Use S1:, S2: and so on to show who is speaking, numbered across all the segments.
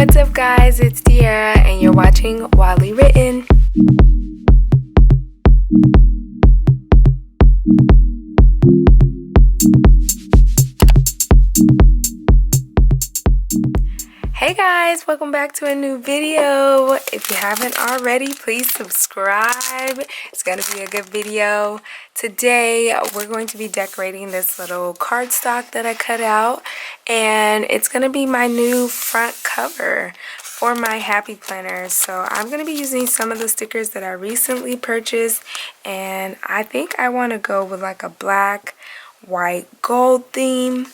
S1: What's up guys, it's Tiara and you're watching Wildly Written. Hey guys, welcome back to a new video. If you haven't already, please subscribe. It's gonna be a good video. Today we're going to be decorating this little cardstock that I cut out, and it's gonna be my new front cover for my happy planner. So I'm gonna be using some of the stickers that I recently purchased, and I think I want to go with like a black, white, gold theme.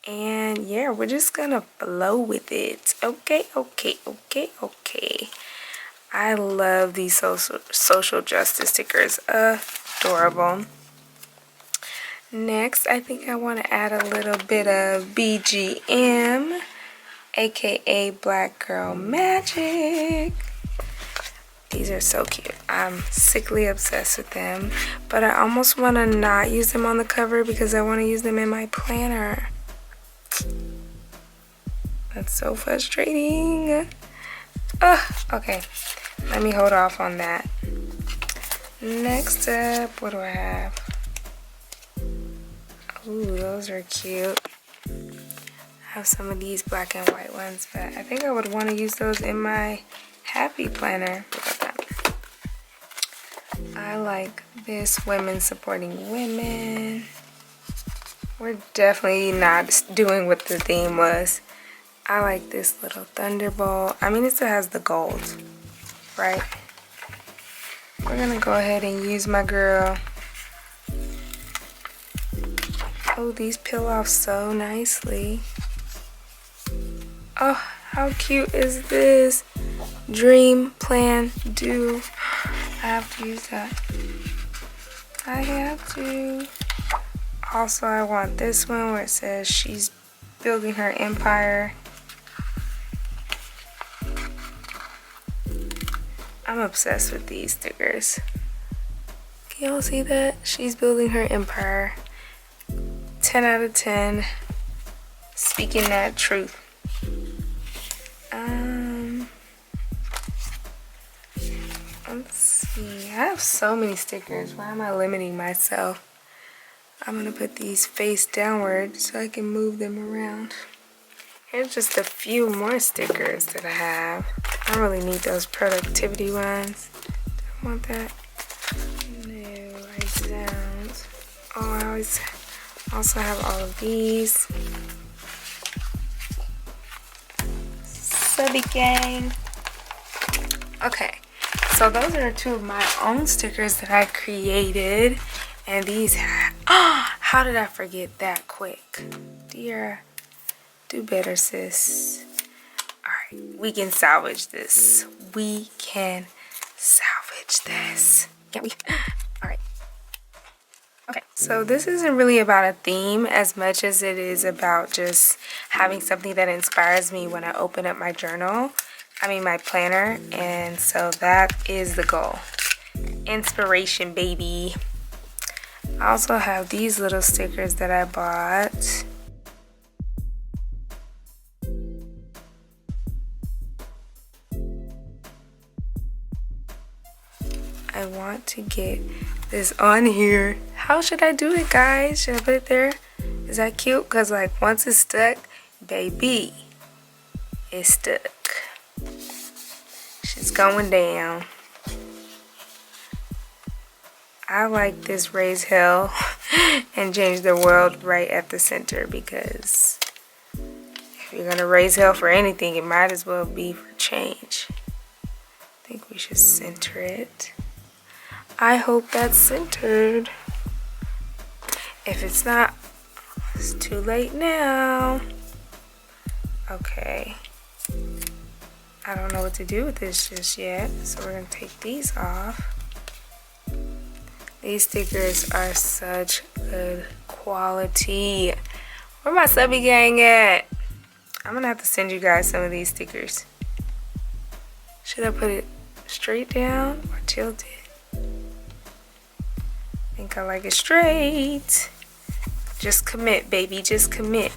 S1: And yeah, we're just gonna flow with it. Okay. I love these social justice stickers. Adorable. Next, I think I want to add a little bit of BGM, aka Black Girl Magic. These are so cute. I'm sickly obsessed with them, but I almost want to not use them on the cover because I want to use them in my planner. That's so frustrating. Okay, let me hold off on that. Next up, what do I have? Ooh, those are cute. I have some of these black and white ones, but I think I would want to use those in my happy planner. Look at that. I like this, women supporting women. We're definitely not doing what the theme was. I like this little thunderbolt. I mean, it still has the gold, right? We're gonna go ahead and use my girl. Oh, these peel off so nicely. Oh, how cute is this? Dream, plan, do. I have to use that. I have to. Also, I want this one where it says she's building her empire. I'm obsessed with these stickers. Can y'all see that? She's building her empire. 10 out of 10. Speaking that truth. Let's see. I have so many stickers. Why am I limiting myself? I'm gonna put these face downward so I can move them around. Here's just a few more stickers that I have. I don't really need those productivity ones. Do I want that? No, I don't. Oh, I always also have all of these. Subby gang. Okay, so those are two of my own stickers that I created. And these, how did I forget that quick? Dear, do better, sis. Alright, we can salvage this. We can salvage this. Can't we? Alright. Okay, so this isn't really about a theme as much as it is about just having something that inspires me when I open up my journal. My planner. And so that is the goal. Inspiration, baby. I also have these little stickers that I bought. I want to get this on here. How should I do it, guys? Should I put it there? Is that cute? Because like once it's stuck, baby, it's stuck. She's going down. I like this raise hell and change the world right at the center, because if you're gonna raise hell for anything, it might as well be for change. I think we should center it. I hope that's centered. If it's not, it's too late now. Okay. I don't know what to do with this just yet, so we're gonna take these off. These stickers are such good quality. Where my subby gang at? I'm gonna have to send you guys some of these stickers. Should I put it straight down or tilted? I think I like it straight. Just commit, baby, just commit.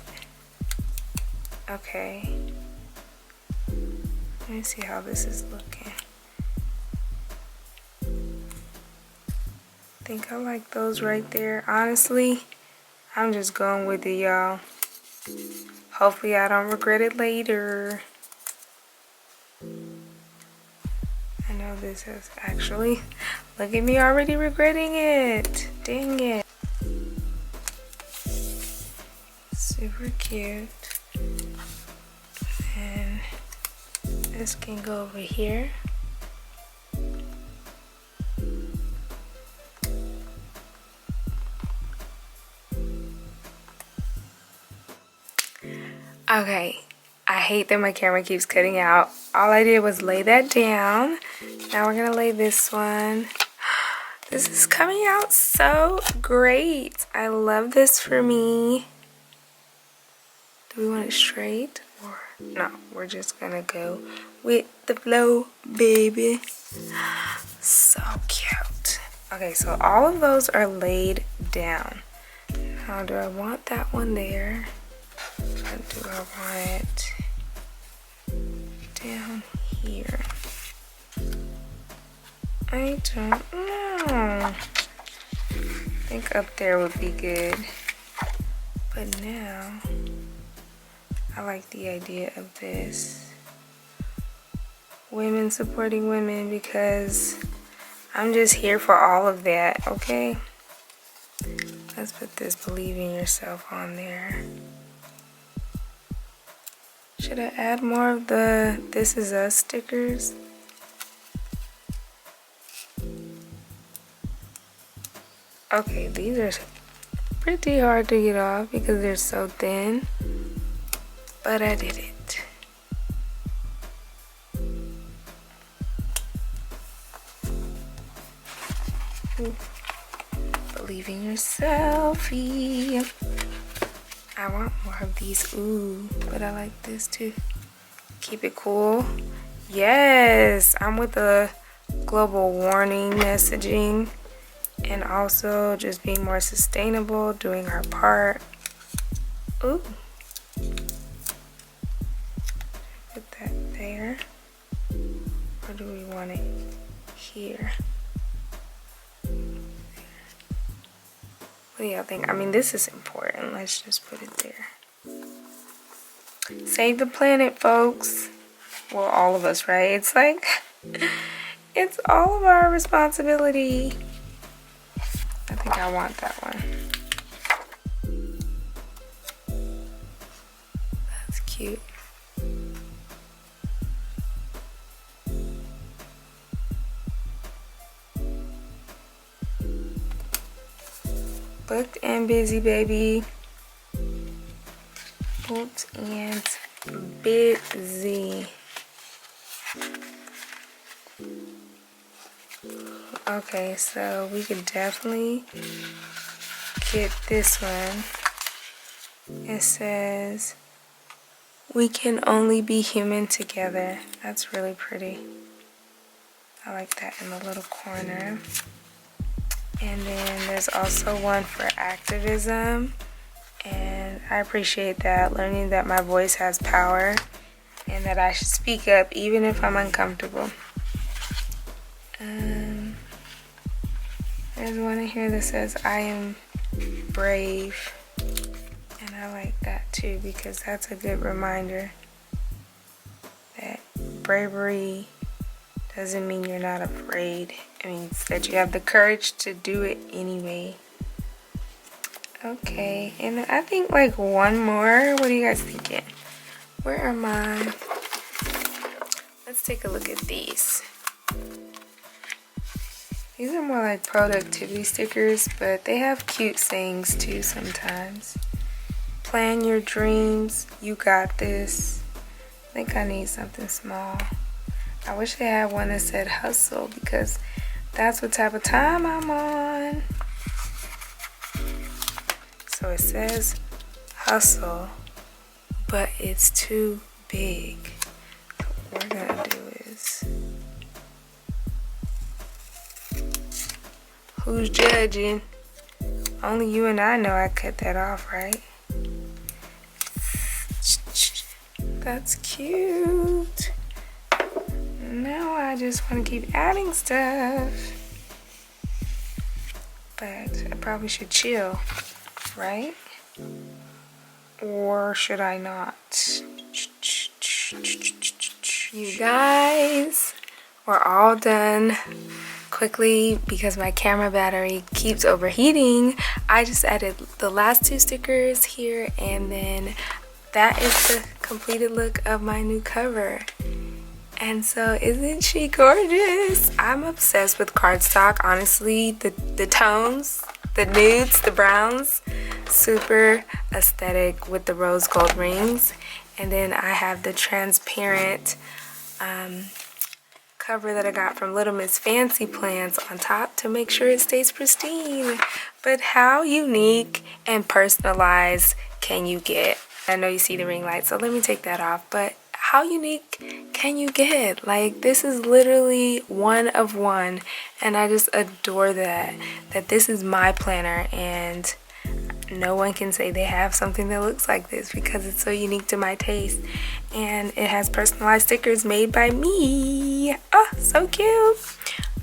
S1: Okay. me see how this is looking. I think I like those right there. Honestly, I'm just going with it, y'all. Hopefully I don't regret it later. I know this is actually, look at me already regretting it. Dang it. Super cute. And this can go over here. Okay, I hate that my camera keeps cutting out. All I did was lay that down. Now we're gonna lay this one. This is coming out so great. I love this for me. Do we want it straight or no? We're just gonna go with the flow, baby. So cute. Okay, so all of those are laid down. Now, do I want that one there? Or do I want it down here? I don't know. I think up there would be good. But now, I like the idea of this. Women supporting women, because I'm just here for all of that, okay? Let's put this believe in yourself on there. Should I add more of the This Is Us stickers? Okay, these are pretty hard to get off because they're so thin, but I did it. Ooh. Believe in yourself. I want more of these. Ooh, but I like this too. Keep it cool. Yes, I'm with the global warning messaging and also just being more sustainable, doing our part. Ooh. Put that there. Or do we want it here? What do y'all think? I mean, this is important. Let's just put it there. Save the planet, folks. Well, all of us, right? It's like, it's all of our responsibility. I think I want that one. That's cute. Booked and busy, baby. Booked and busy. Okay, so we could definitely get this one. It says, "We can only be human together." That's really pretty. I like that in the little corner. And then there's also one for activism. And I appreciate that, learning that my voice has power and that I should speak up even if I'm uncomfortable. There's one in here that says, "I am brave." And I like that too, because that's a good reminder that bravery doesn't mean you're not afraid. It means that you have the courage to do it anyway. Okay, and I think like one more. What are you guys thinking? Where are my... Let's take a look at these. These are more like productivity stickers, but they have cute sayings too sometimes. Plan your dreams. You got this. I think I need something small. I wish they had one that said hustle, because that's what type of time I'm on. So it says hustle, but it's too big. So what we're gonna do is, who's judging? Only you and I know I cut that off, right? That's cute. now I just want to keep adding stuff. But I probably should chill, right? Or should I not? You guys, we're all done. Quickly, because my camera battery keeps overheating, I just added the last 2 stickers here, and then that is the completed look of my new cover. And so isn't she gorgeous? I'm obsessed with cardstock, honestly. The tones, the nudes, the browns, super aesthetic with the rose gold rings. And then I have the transparent cover that I got from Little Miss Fancy Plans on top to make sure it stays pristine. But how unique and personalized can you get? I know you see the ring light, so let me take that off. But how unique can you get? Like, this is literally one of one, and I just adore that this is my planner, and no one can say they have something that looks like this because it's so unique to my taste. And it has personalized stickers made by me. Oh, so cute.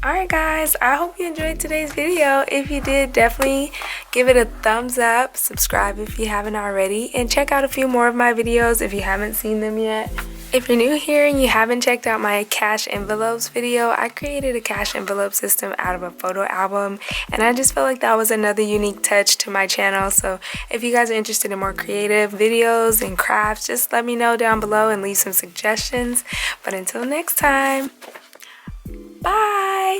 S1: Alright guys, I hope you enjoyed today's video. If you did, definitely give it a thumbs up, subscribe if you haven't already, and check out a few more of my videos if you haven't seen them yet. If you're new here and you haven't checked out my cash envelopes video, I created a cash envelope system out of a photo album, and I just felt like that was another unique touch to my channel. So if you guys are interested in more creative videos and crafts, just let me know down below and leave some suggestions. But until next time, bye!